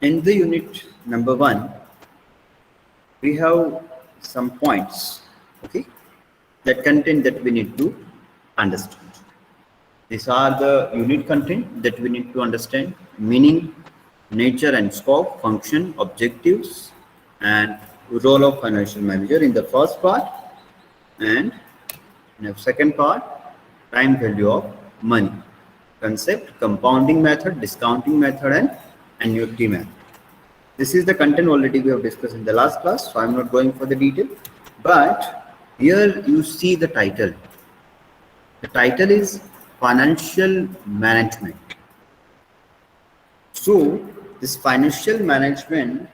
In the unit number 1, we have some points, okay, that content that we need to understand. These are the unit content that we need to understand: meaning, nature and scope, function, objectives, and role of financial manager in the first part, and in the second part, time value of money, concept, compounding method, discounting method, and annuity method. This is the content already we have discussed in the last class, so I'm not going for the detail. But here you see the title. The title is Financial Management. So this financial management,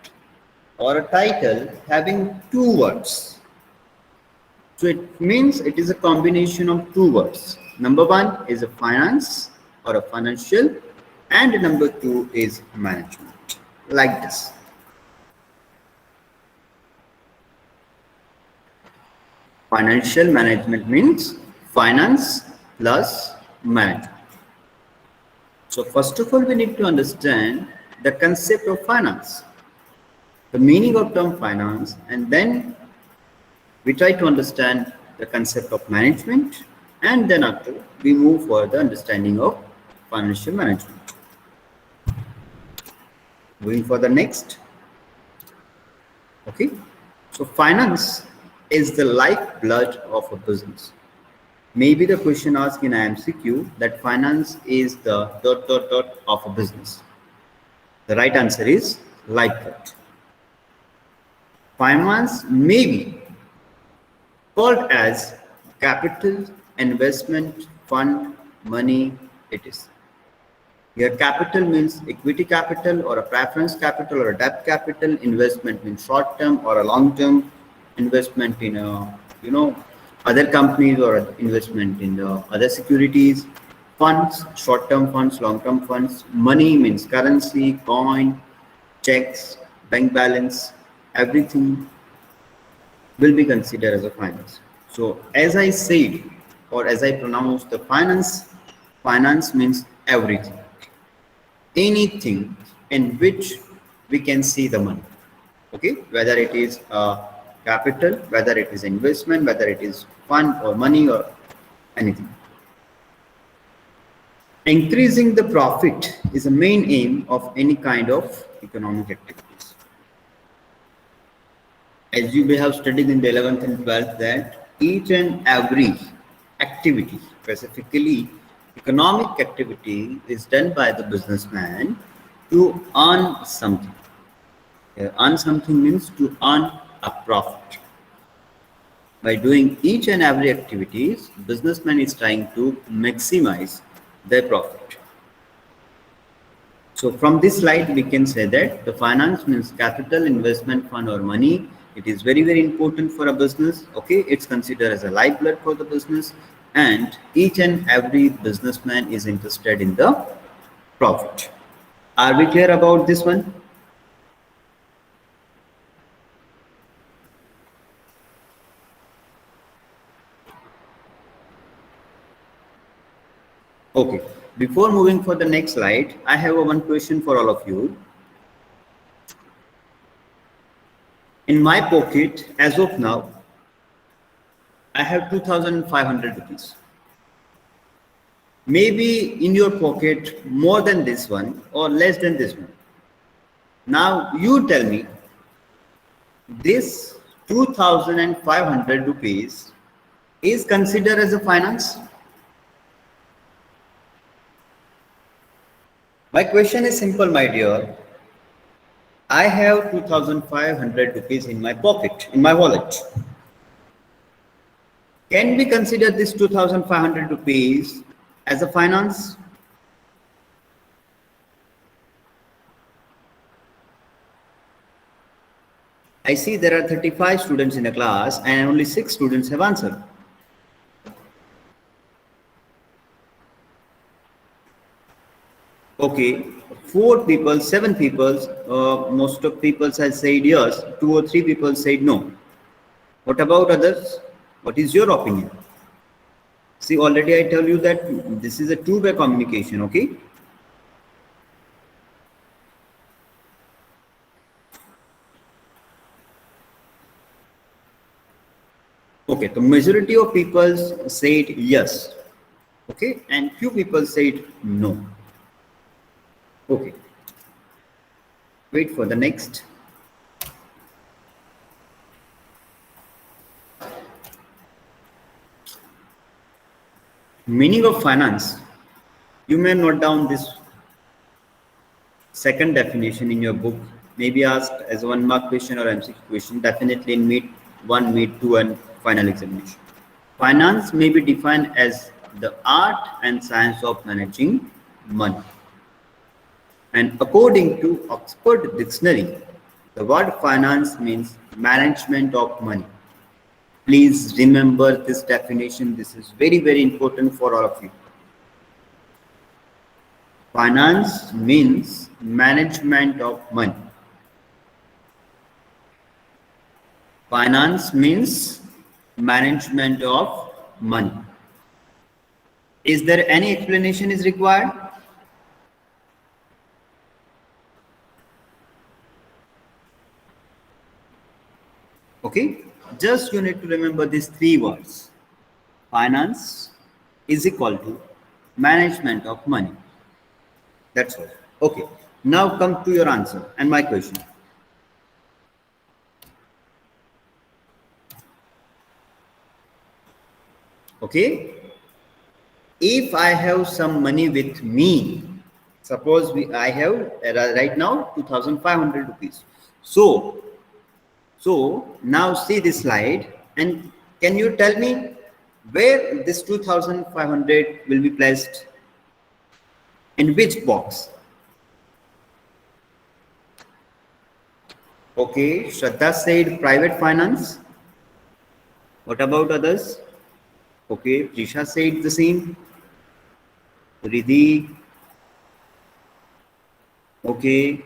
or a title having two words. So it means it is a combination of two words. Number one is a finance or a financial, and number two is management. Like this. Financial management means finance plus management. So first of all, we need to understand the concept of finance, the meaning of term finance, and then we try to understand the concept of management, and then after we move for the understanding of financial management. Moving for the next. Okay. So finance is the lifeblood of a business. Maybe the question asked in IMCQ that finance is the ... of a business. The right answer is lifeblood. Finance may be called as capital, investment, fund, money, etc. Here capital means equity capital or a preference capital or a debt capital. Investment means short term or a long term investment in other companies, or investment in the other securities. Funds, short term funds, long term funds. Money means currency, coin, checks, bank balance, everything will be considered as a finance. So as I said, or as I pronounced the finance means everything, anything in which we can see the money. Okay, whether it is capital, whether it is investment, whether it is fund or money or anything. Increasing the profit is a main aim of any kind of economic activities. As you may have studied in the 11th and 12th, that each and every activity, specifically economic activity, is done by the businessman to earn something. Earn something means to earn a profit. By doing each and every activities, businessman is trying to maximize their profit. So from this slide, we can say that the finance means capital, investment, fund or money. It is very, very important for a business. Okay, it's considered as a lifeblood for the business, and each and every businessman is interested in the profit. Are we clear about this one? Okay, before moving for the next slide, I have one question for all of you. In my pocket, as of now, I have 2,500 rupees. Maybe in your pocket more than this one or less than this one. Now you tell me, this 2,500 rupees is considered as a finance? My question is simple, my dear. I have 2,500 rupees in my pocket, in my wallet. Can we consider this 2,500 rupees as a finance? I see there are 35 students in a class and only 6 students have answered. Okay, 4 people, 7 people, most of people have said yes, 2 or 3 people said no. What about others? What is your opinion? See, already I tell you that this is a two-way communication, okay? Okay, the majority of people said yes. Okay, and few people said no. Okay, wait for the next. Meaning of finance. You may note down this second definition in your book, may be asked as a 1 mark question or MCQ question, definitely in meet 1, meet 2 and final examination. Finance may be defined as the art and science of managing money. And according to Oxford Dictionary, the word finance means management of money. Please remember this definition. This is very, very important for all of you. Finance means management of money. Finance means management of money. Is there any explanation is required? Okay, just you need to remember these 3 words. Finance is equal to management of money. That's all. Okay, now come to your answer and my question. Okay, if I have some money with me, suppose I have right now 2,500 rupees. So now see this slide and can you tell me where this 2,500 will be placed? In which box? Okay, Shraddha said private finance. What about others? Okay, Prisha said the same. Riddhi. Okay,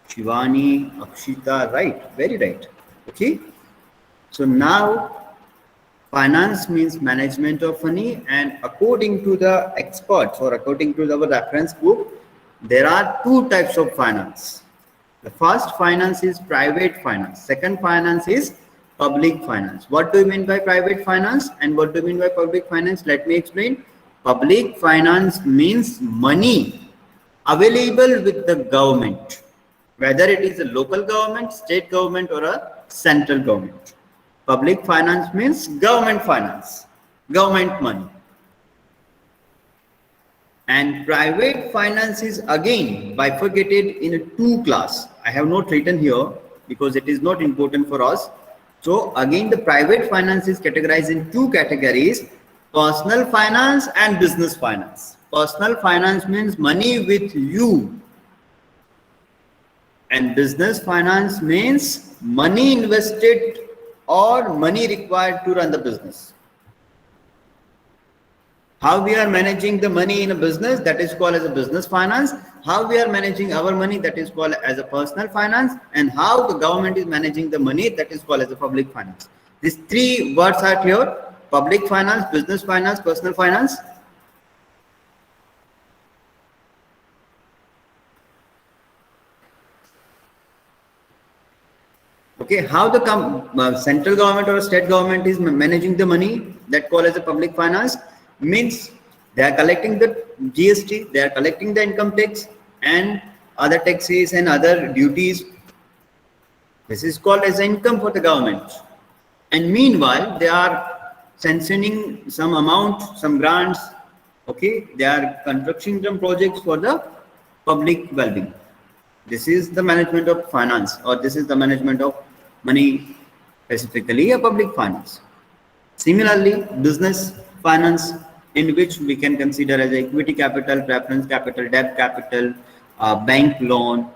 Shivani, Akshita, right, very right. Okay, so now finance means management of money, and according to the experts or according to our reference book, there are 2 types of finance. The first finance is private finance. Second finance is public finance. What do you mean by private finance and what do you mean by public finance? Let me explain. Public finance means money available with the government, whether it is a local government, state government or a central government. Public finance means government finance, government money. And private finance is again bifurcated in a 2 class. I have not written here because it is not important for us. So again, the private finance is categorized in 2 categories: personal finance and business finance. Personal finance means money with you, and business finance means money invested or money required to run the business. How we are managing the money in a business, that is called as a business finance. How we are managing our money, that is called as a personal finance. And how the government is managing the money, that is called as a public finance. These 3 words are clear: public finance, business finance, personal finance. Okay, how the central government or state government is managing the money, that called as a public finance, means they are collecting the GST, they are collecting the income tax and other taxes and other duties. This is called as income for the government. And meanwhile, they are sanctioning some amount, some grants. Okay, they are constructing some projects for the public well-being. This is the management of finance, or this is the management of money, specifically a public finance. Similarly, business finance, in which we can consider as equity capital, preference capital, debt capital, bank loan.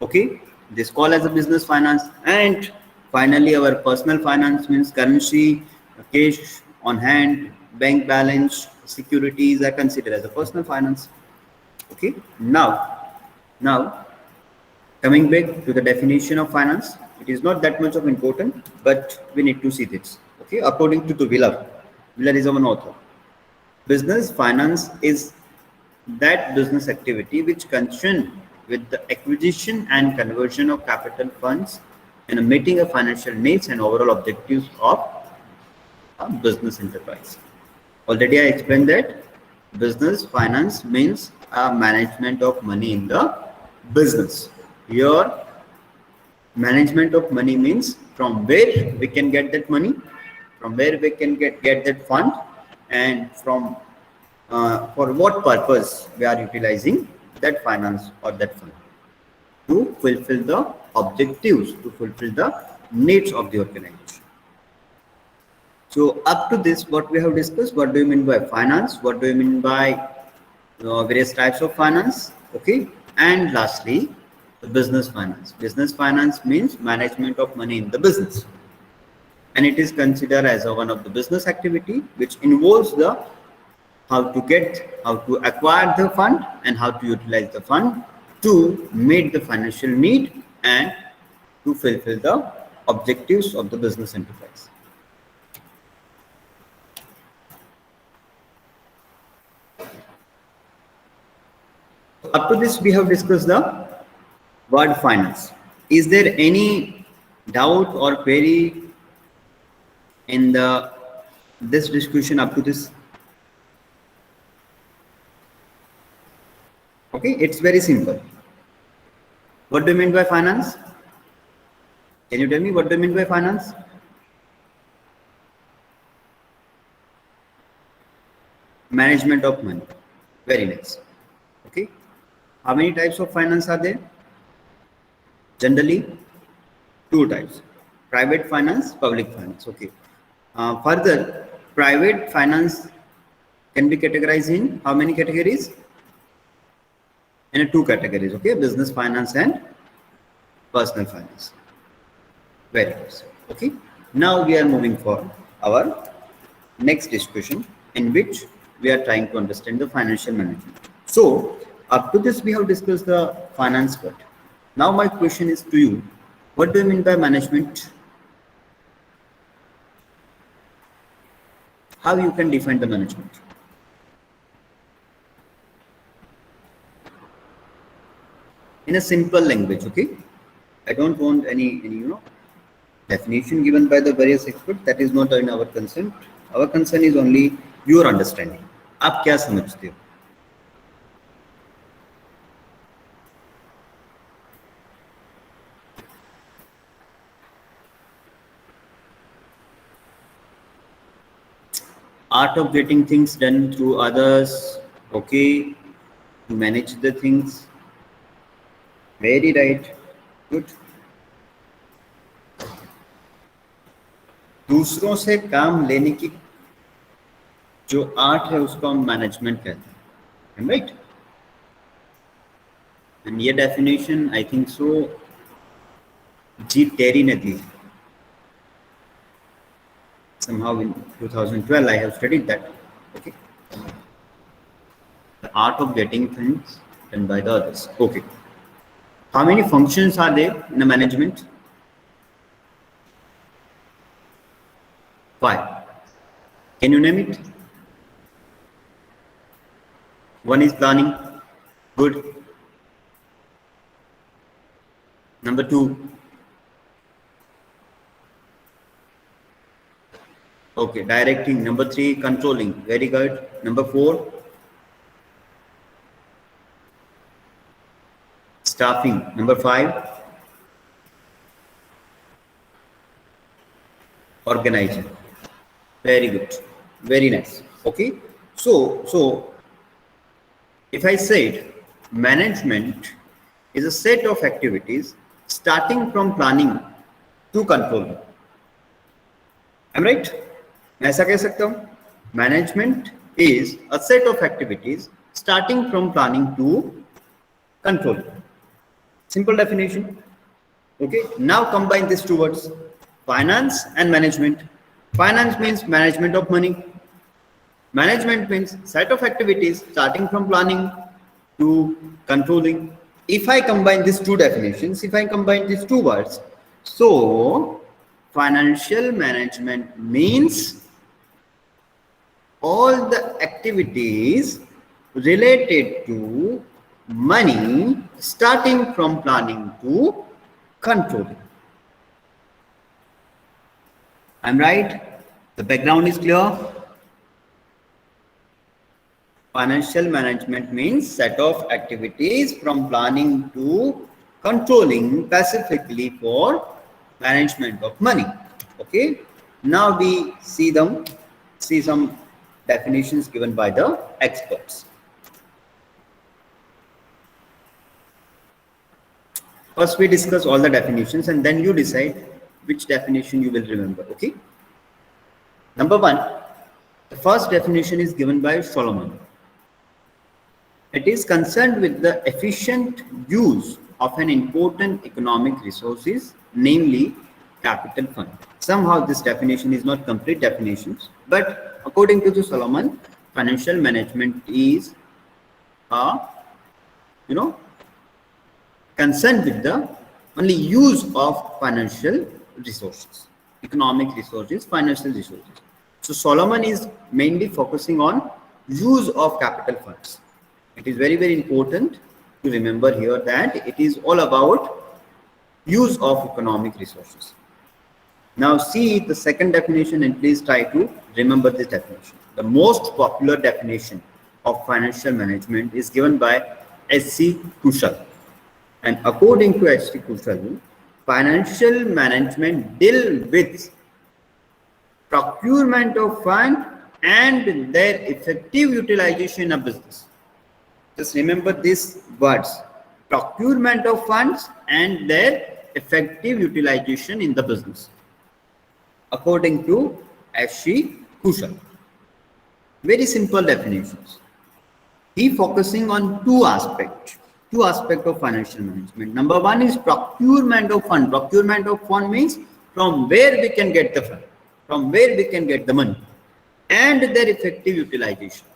Okay, this call as a business finance. And finally, our personal finance means currency, cash on hand, bank balance, securities are considered as a personal finance. Okay, now coming back to the definition of finance, it is not that much of important, but we need to see this. Okay, according to Wheeler is our author. Business finance is that business activity which concerns with the acquisition and conversion of capital funds and meeting of financial needs and overall objectives of a business enterprise. Already I explained that business finance means a management of money in the business. Your management of money means from where we can get that money, from where we can get that fund, and from for what purpose we are utilizing that finance or that fund to fulfill the objectives, to fulfill the needs of the organization. So up to this, what we have discussed, what do you mean by finance? What do you mean by various types of finance? Okay. And lastly, the business finance. Business finance means management of money in the business. And it is considered as one of the business activity which involves the how to acquire the fund and how to utilize the fund to meet the financial need and to fulfill the objectives of the business enterprise. Up to this, we have discussed the word finance. Is there any doubt or query in this discussion up to this? Okay, it's very simple. What do you mean by finance? Can you tell me what do you mean by finance? Management of money. Very nice. Okay. How many types of finance are there? Generally, two types: private finance, public finance. Okay. Further, private finance can be categorized in how many categories? In two categories. Okay, business finance and personal finance. Very good. Okay. Now we are moving for our next discussion, in which we are trying to understand the financial management. So up to this, we have discussed the finance part. Now my question is to you: what do you mean by management? How you can define the management? In a simple language, okay? I don't want any definition given by the various experts. That is not in our concern. Our concern is only your understanding. आप क्या समझते हो? Art of getting things done through others, okay, to manage the things. Very right, good. दूसरों से काम लेने की जो आर्ट है उसको हम मैनेजमेंट कहते हैं, राइट? एंड ये डेफिनेशन आई थिंक सो जी टेरी ने दी. Somehow in 2012 I have studied that. Okay, the art of getting things done by the others. Okay, how many functions are there in a management? 5. Can you name it? One is planning. Good. Number 2. Okay, directing. Number 3, controlling. Very good. Number 4, staffing. Number 5, organizing. Very good. Very nice. Okay. So if I said management is a set of activities starting from planning to controlling. Am I right? ऐसा कह सकता हूँ. Management is a set of activities starting from planning to control. Simple definition. Okay. Now combine these two words: finance and management. Finance means management of money. Management means set of activities starting from planning to controlling. If I combine these two definitions, if I combine these two words, so financial management means all the activities related to money starting from planning to controlling. I'm right? The background is clear. Financial management means set of activities from planning to controlling specifically for management of money. Okay. Now we see some definitions given by the experts. First, we discuss all the definitions and then you decide which definition you will remember. Okay. Number one, the first definition is given by Solomon. It is concerned with the efficient use of an important economic resources, namely capital fund. Somehow this definition is not complete definitions, but according to the Solomon, financial management is a, you know, concerned with the only use of financial resources, economic resources, financial resources. So Solomon is mainly focusing on use of capital funds. It is very, very important to remember here that it is all about use of economic resources. Now see the second definition and please try to remember this definition. The most popular definition of financial management is given by S.C. Kushal. And according to S.C. Kushal, financial management deal with procurement of fund and their effective utilization of business. Just remember these words: procurement of funds and their effective utilization in the business. According to S.C. Kushal. Very simple definitions. He focusing on two aspects of financial management. Number one is procurement of fund. Procurement of fund means from where we can get the fund, from where we can get the money, and their effective utilization.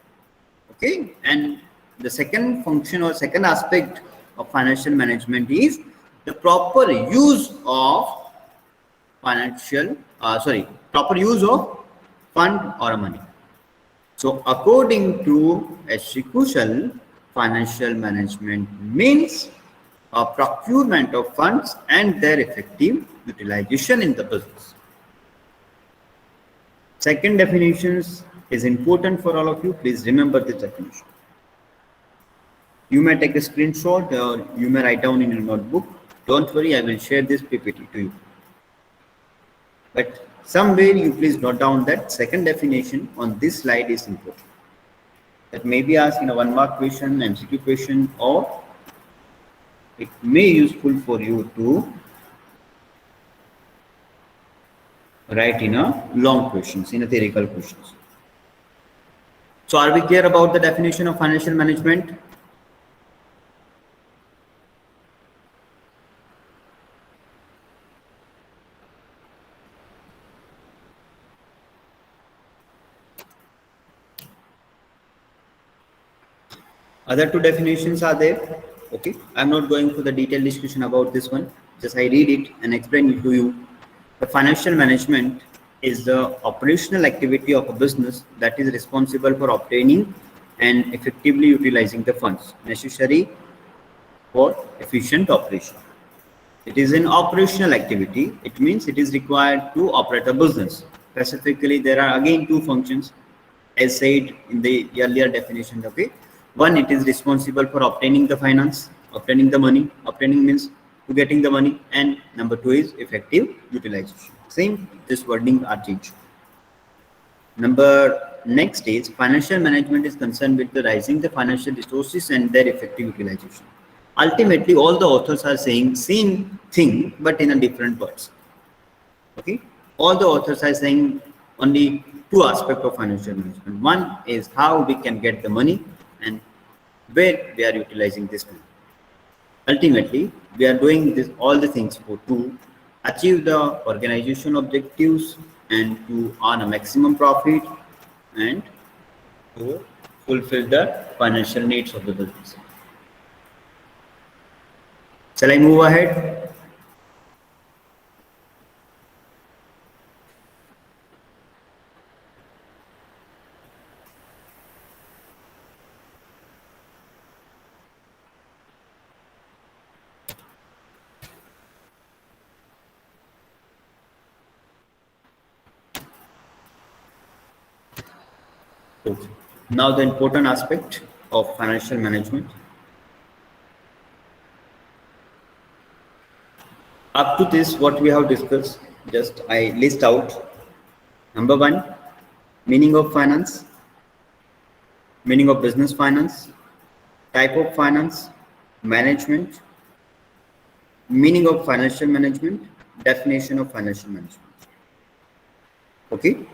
Okay, and the second function or second aspect of financial management is the proper use of proper use of fund or money. So according to S.C. Kushal, financial management means a procurement of funds and their effective utilization in the business. Second definitions is important for all of you. Please remember this definition. You may take a screenshot or you may write down in your notebook. Don't worry, I will share this PPT to you. But somewhere you please note down that second definition on this slide is important. That may be asked in a 1 mark question, MCQ question, or it may useful for you to write in a long questions, in a theoretical questions. So are we clear about the definition of financial management? Other two definitions are there. Okay, I'm not going for the detailed discussion about this one. Just I read it and explain it to you. The financial management is the operational activity of a business that is responsible for obtaining and effectively utilizing the funds necessary for efficient operation. It is an operational activity. It means it is required to operate a business. Specifically, there are again two functions as said in the earlier definition. Okay. One, it is responsible for obtaining the finance, obtaining the money. Obtaining means to getting the money, and number two is effective utilization. Same, this wording are changed. Number next is financial management is concerned with the raising the financial resources and their effective utilization. Ultimately, all the authors are saying same thing, but in a different words. Okay, all the authors are saying only two aspects of financial management. One is how we can get the money and where we are utilizing this money. Ultimately, we are doing this all the things to achieve the organization objectives and to earn a maximum profit and to fulfill the financial needs of the business. Shall I move ahead? Okay. Now the important aspect of financial management. Up to this, what we have discussed, just I list out. Number one, meaning of finance, meaning of business finance, type of finance, management, meaning of financial management, definition of financial management. Okay.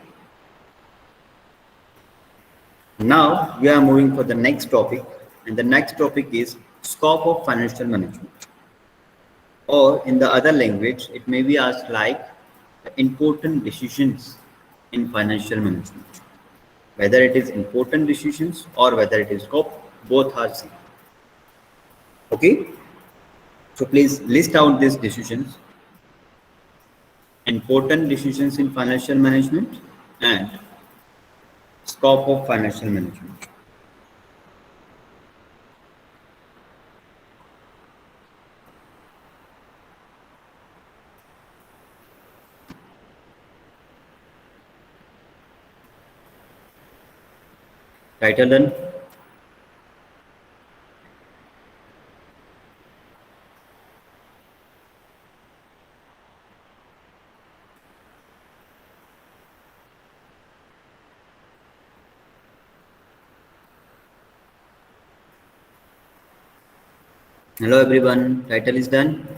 Now we are moving for the next topic, and the next topic is scope of financial management. Or in the other language, it may be asked like important decisions in financial management. Whether it is important decisions or whether it is scope, both are same. Okay. So please list out these decisions, important decisions in financial management and scope of financial management. Title done. Hello everyone, title is done.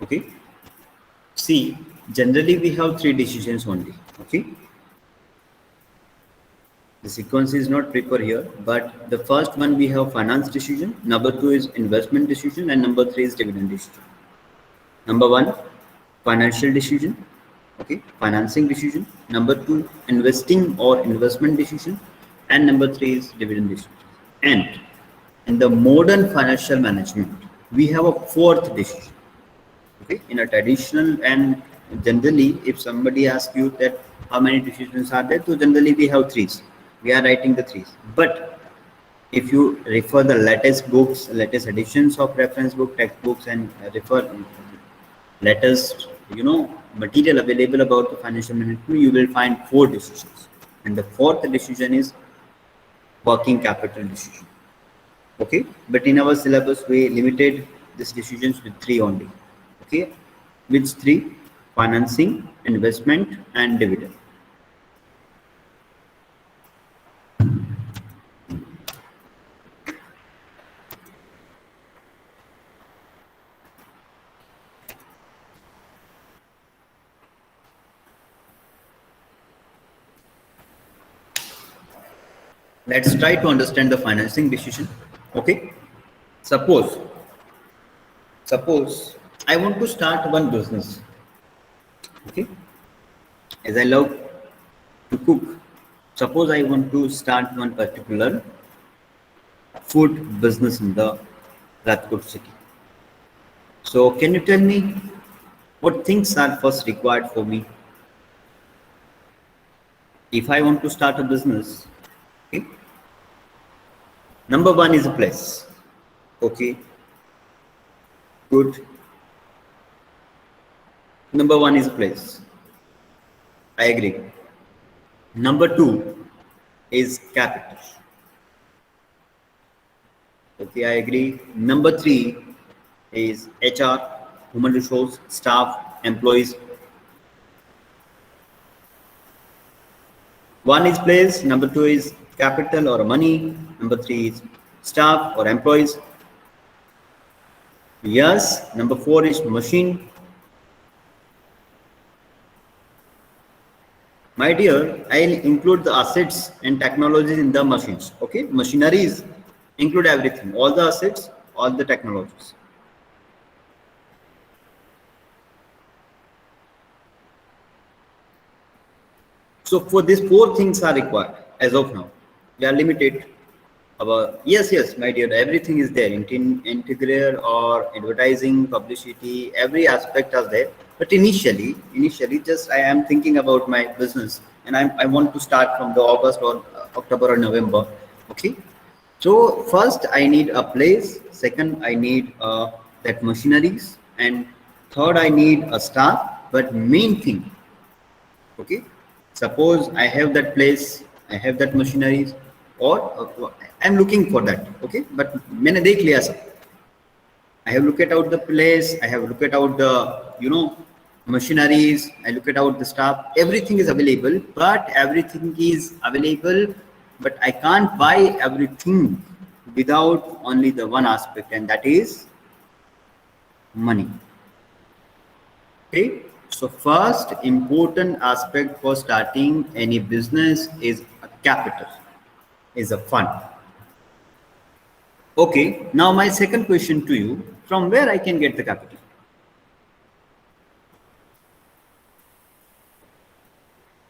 Okay. See, generally we have three decisions only. Okay. The sequence is not prepared here, but the first one we have finance decision, number two is investment decision, and number three is dividend decision. Number one, financial decision. Okay, financing decision. Number two, investing or investment decision, and number three is dividend decision. And in the modern financial management, we have a fourth decision. Okay, in a traditional and generally, if somebody asks you that how many decisions are there, so generally we have threes. We are writing the threes. But if you refer the latest books, latest editions of reference book, textbooks, and refer latest material available about the financial management, you will find four decisions, and the fourth decision is working capital decision. Okay, but in our syllabus we limited these decisions with three only. Okay, which three? Financing, investment, and dividend. Let's try to understand the financing decision. Okay, suppose I want to start one business. Okay, as I love to cook, suppose I want to start one particular food business in the Rajkot city. So can you tell me what things are first required for me if I want to start a business? Okay. Number one is a place. Okay, good. Number one is a place. I agree. Number two is capital. Okay, I agree. Number three is HR, human resource, staff, employees. One is place, number two is capital or money, number three is staff or employees. Yes, number four is machine. My dear, I'll include the assets and technologies in the machines. Okay, machineries include everything, all the assets, all the technologies. So for these four things are required as of now. We are limited. Yes, my dear, everything is there. Interior or advertising, publicity, every aspect are there. But initially, just I am thinking about my business, and I want to start from the August or October or November. Okay. So first I need a place. Second, I need that machineries, and Third, I need a staff, but main thing, okay, suppose I have that place, I have that machineries, or I'm looking for that, okay, but मैंने देख लिया सब. I have looked out the place, I have looked out the, machineries, I look at out the staff, everything is available, but everything is available, but I can't buy everything without only the one aspect, and that is money. Okay, so first important aspect for starting any business is a capital, is a fund. Okay, now my second question to you, from where I can get the capital?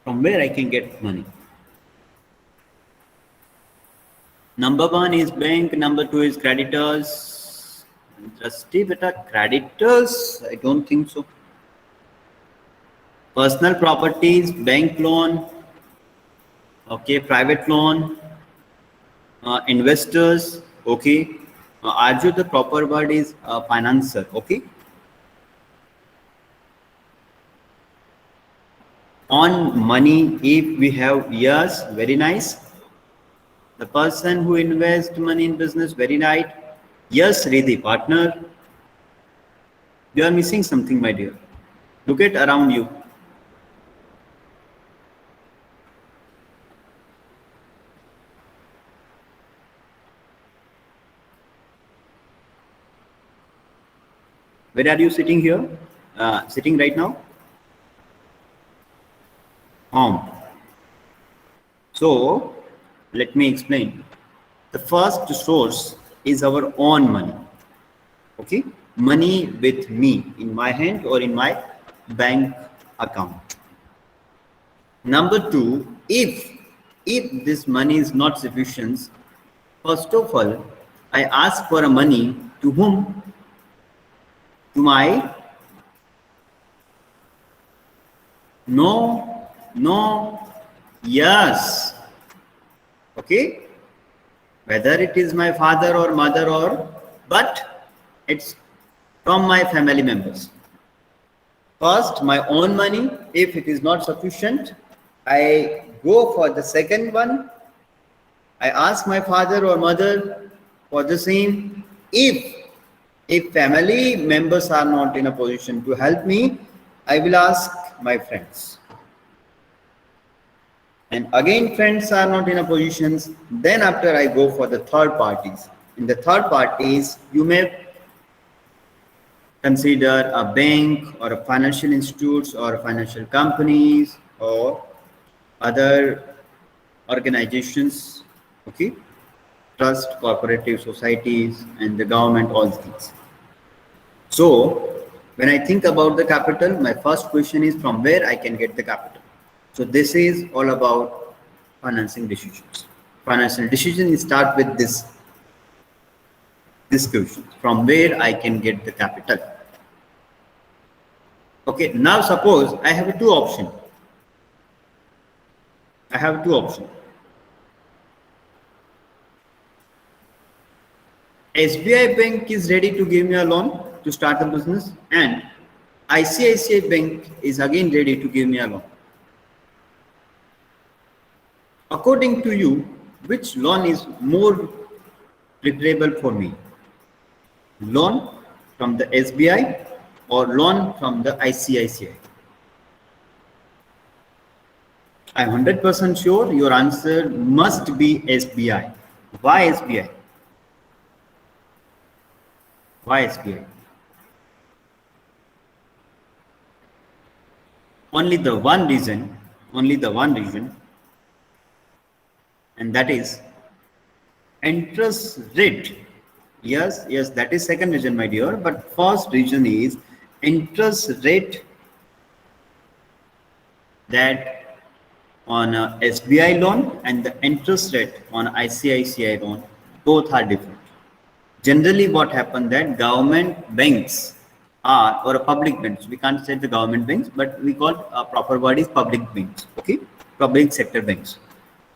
From where I can get money? Number one is bank, number two is creditors. Trustee beta, creditors, I don't think so. Personal properties, bank loan, okay, private loan, investors, okay. Arju, the proper word is financer, okay. On money, if we have, yes, very nice. The person who invests money in business, very right. Yes, Riddhi, partner. You are missing something, my dear. Look at around you. Where are you sitting here? Sitting right now? Home. So, let me explain. The first source is our own money. Okay, money with me in my hand or in my bank account. Number two, if this money is not sufficient, first of all, I ask for a money to whom? To my no, yes. Okay, whether it is my father or mother but it's from my family members. First, my own money. If it is not sufficient, I go for the second one. I ask my father or mother for the same. If family members are not in a position to help me, I will ask my friends. And again, friends are not in a position. Then after I go for the third parties. In the third parties, you may consider a bank or a financial institutes or financial companies or other organizations, okay, trust, cooperative societies, and the government, all things. So when I think about the capital, my first question is from where I can get the capital. So this is all about financing decisions. Financial decisions start with this question, from where I can get the capital. Okay, now suppose I have two options. SBI Bank is ready to give me a loan to start a business, and ICICI Bank is again ready to give me a loan. According to you, which loan is more preferable for me? Loan from the SBI or loan from the ICICI? I'm 100% sure your answer must be SBI. Why SBI? Why SBI? Only the one reason, and that is interest rate. Yes, that is second reason, my dear, but first reason is interest rate that on a SBI loan and the interest rate on ICICI loan, both are different. Generally what happens that government banks are, or public banks, we can't say the government banks, but we call proper word is public banks, okay, public sector banks.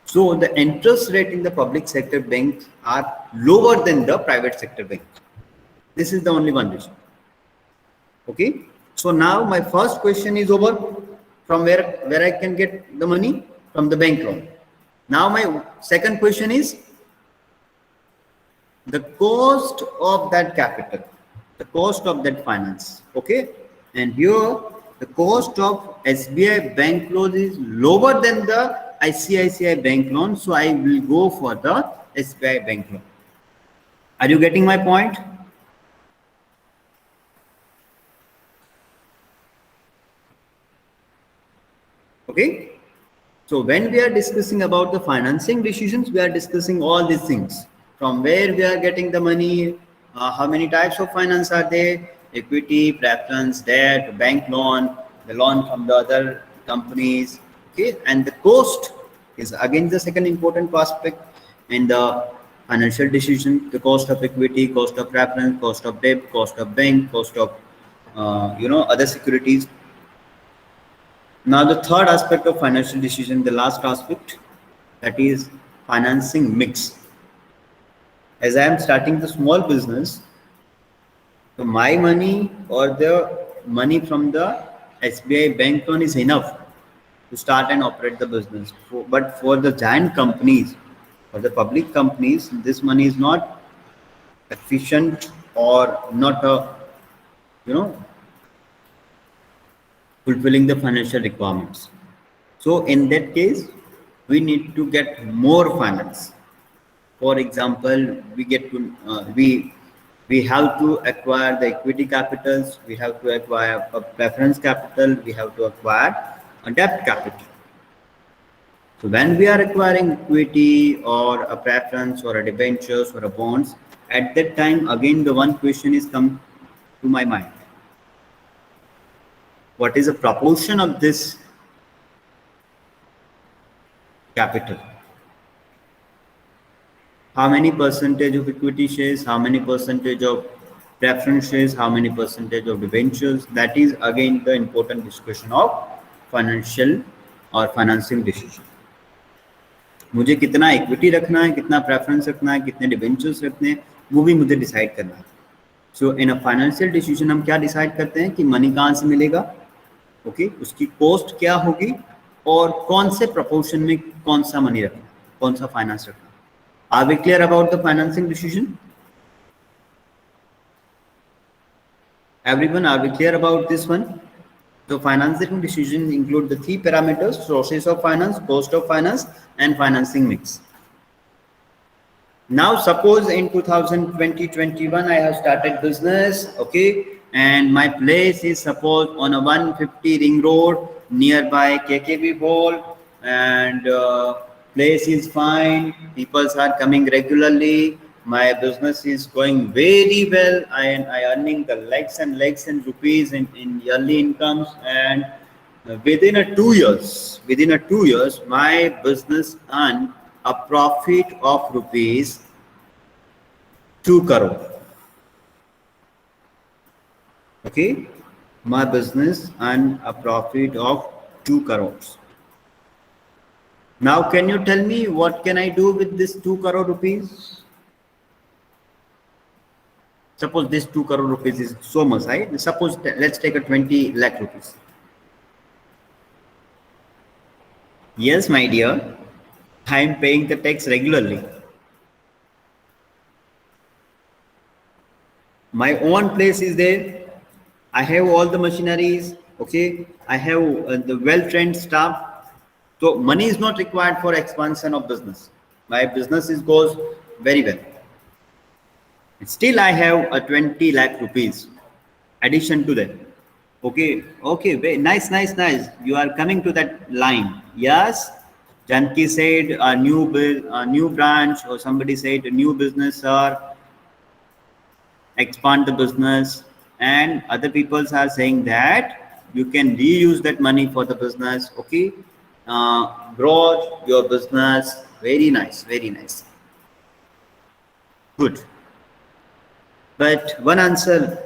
So the interest rate in the public sector banks are lower than the private sector banks. This is the only one reason. Okay. So now my first question is over, from where I can get the money from the bank loan. Now my second question is the cost of that capital, the cost of that finance. Okay, and here the cost of SBI bank loan is lower than the ICICI bank loan, so I will go for the SBI bank loan. Are you getting my point? Okay, so when we are discussing about the financing decisions, we are discussing all these things, from where we are getting the money, how many types of finance are there, equity, preference, debt, bank loan, the loan from the other companies. Okay, and the cost is again the second important aspect in the financial decision: the cost of equity, cost of preference, cost of debt, cost of bank, cost of other securities. Now, the third aspect of financial decision, the last aspect, that is financing mix. As I am starting the small business, so my money or the money from the SBI bank loan is enough to start and operate the business. But for the giant companies, for the public companies, this money is not efficient or not you know fulfilling the financial requirements. So in that case, we need to get more finance. For example, we have to acquire the equity capitals, we have to acquire a preference capital, we have to acquire a debt capital. So when we are acquiring equity or a preference or a debentures or a bonds, at that time again the one question is come to my mind: what is the proportion of this capital? How many percentage of equity shares, how many percentage of preference shares, how many percentage of debentures? That is again the important discussion of financial और financing decision. मुझे कितना equity रखना है, कितना preference रखना है, कितने debentures रखने हैं, वो भी मुझे डिसाइड करना है. सो इन अ फाइनेंशियल डिसीजन हम क्या डिसाइड करते हैं कि मनी कहाँ से मिलेगा, ओके, उसकी कॉस्ट क्या होगी और कौन से प्रपोर्शन में कौन सा मनी रखना, कौन सा फाइनेंस रखना. Are we clear about the financing decision? Everyone, are we clear about this one? So financing decisions include the three parameters: sources of finance, cost of finance, and financing mix. Now suppose in 2020-21 I have started business, okay, and my place is suppose on a 150 ring road nearby KKB Hall, and place is fine, people are coming regularly, my business is going very well, I earning the lakhs and rupees in yearly incomes, and within a 2 years my business earned a profit of rupees 2 crore. Okay, my business earned a profit of 2 crores. Now can you tell me what can I do with this 2 crore rupees? Suppose this 2 crore rupees is so much, right? Suppose let's take a 20 lakh rupees. Yes, my dear, I am paying the tax regularly. My own place is there. I have all the machineries. Okay, I have the well-trained staff. So money is not required for expansion of business. My business goes very well. Still, I have a 20 lakh rupees addition to that. Okay, okay, very nice. You are coming to that line. Yes, Janki said a new branch, or somebody said a new business, sir, expand the business, and other people are saying that you can reuse that money for the business. Okay, grow your business. Very nice, good. But one answer,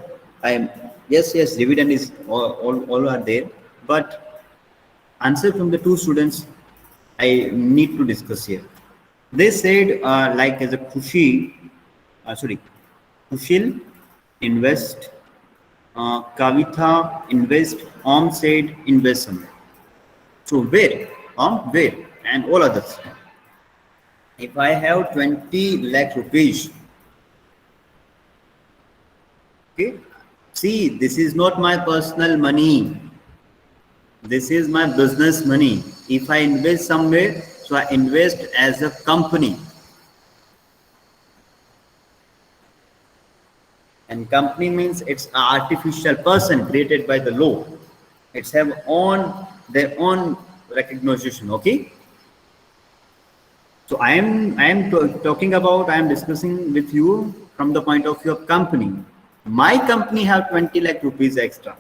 yes, dividend is all are there, but answer from the two students I need to discuss here. They said like as a Kushil invest Kavitha invest, Om said invest somewhere. So where? Where? And all others. If I have 20 lakh rupees, okay, see, this is not my personal money. This is my business money. If I invest somewhere, so I invest as a company. And company means it's an artificial person created by the law. It's have their own recognition. Okay. So I am discussing with you from the point of view of company. My company have 20 lakh rupees extra.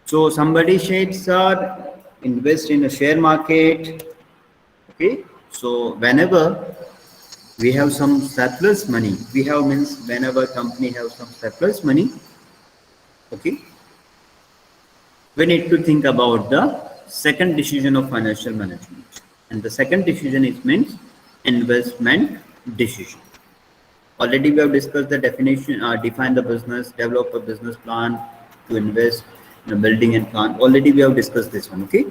So somebody said, sir, invest in a share market. Okay. So whenever we have some surplus money, we have means whenever company have some surplus money, okay, we need to think about the second decision of financial management. And the second decision is means investment decision. Already we have discussed the definition, define the business, develop a business plan to invest in a building and plant. Already we have discussed this one, okay?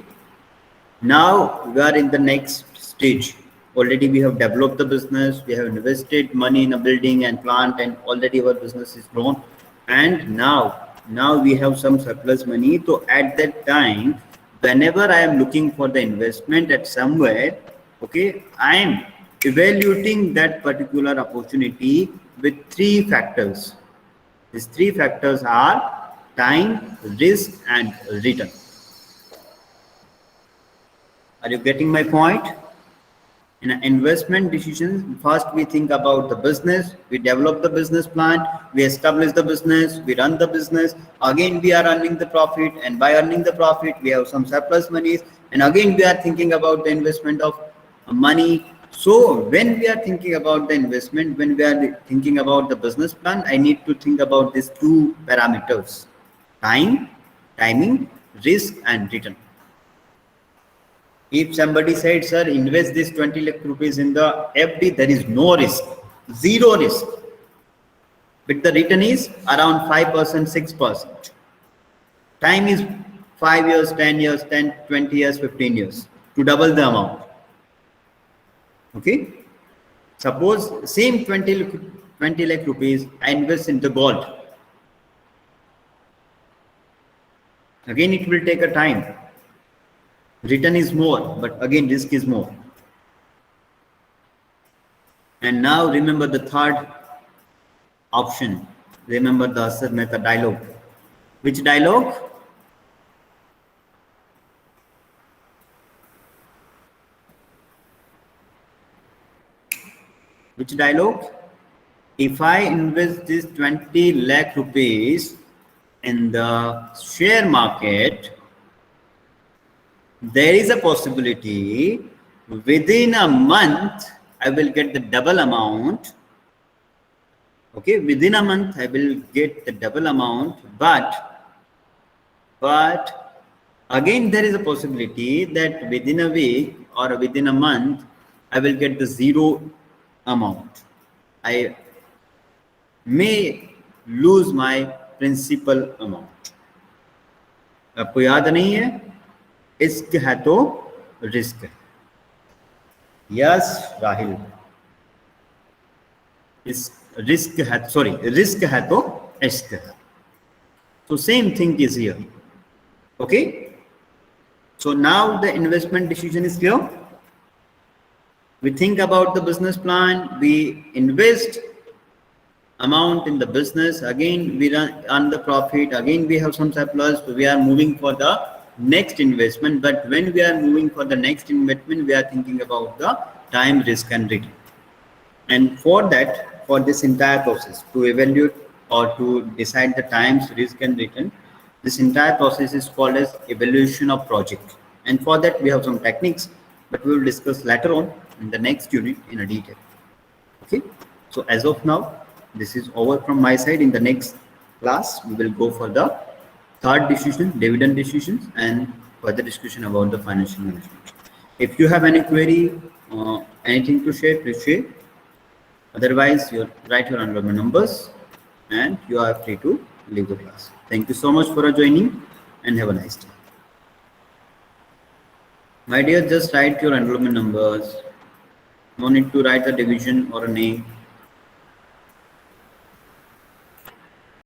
Now we are in the next stage. Already we have developed the business, we have invested money in a building and plant, and already our business is grown. And now we have some surplus money. So at that time, whenever I am looking for the investment at somewhere, okay, I am evaluating that particular opportunity with three factors. These three factors are time, risk, and return. Are you getting my point? In an investment decision, first we think about the business, we develop the business plan, we establish the business, we run the business, again we are earning the profit, and by earning the profit we have some surplus monies, and again we are thinking about the investment of money. So when we are thinking about the investment, when we are thinking about the business plan, I need to think about these two parameters: timing, risk, and return. If somebody said, sir, invest this 20 lakh rupees in the FD, there is no risk, zero risk. But the return is around 5%, 6%. Time is 5 years, 10 years, 10, 20 years, 15 years to double the amount. Okay. Suppose same 20 lakh rupees, I invest in the gold. Again, it will take a time. Return is more, but again risk is more. And now remember the third option. Remember the Asad Mehta dialogue. Which dialogue? Which dialogue? If I invest this 20 lakh rupees in the share market, there is a possibility within a month I will get the double amount. Okay, within a month I will get the double amount, but again there is a possibility that within a week or within a month I will get the zero amount. I may lose my principal amount. आपको याद नहीं है? इश्क है तो risk है. Yes Rahil, risk है तो इश्क है. So same thing is here. Okay. So now the investment decision is clear. We think about the business plan, we invest amount in the business, again we earn the profit, again we have some surplus, so we are moving for the next investment. But when we are moving for the next investment, we are thinking about the time, risk, and return. And for that, for this entire process, to evaluate or to decide the times, risk, and return, this entire process is called as evaluation of project. And for that we have some techniques, but we will discuss later on in the next unit in a detail. Okay, so as of now this is over from my side. In the next class we will go for the third decision, dividend decisions, and further discussion about the financial management. If you have any query, anything to share, please share. Otherwise, you write your enrollment numbers and you are free to leave the class. Thank you so much for joining and have a nice day. My dear, just write your enrollment numbers. No need to write a division or a name.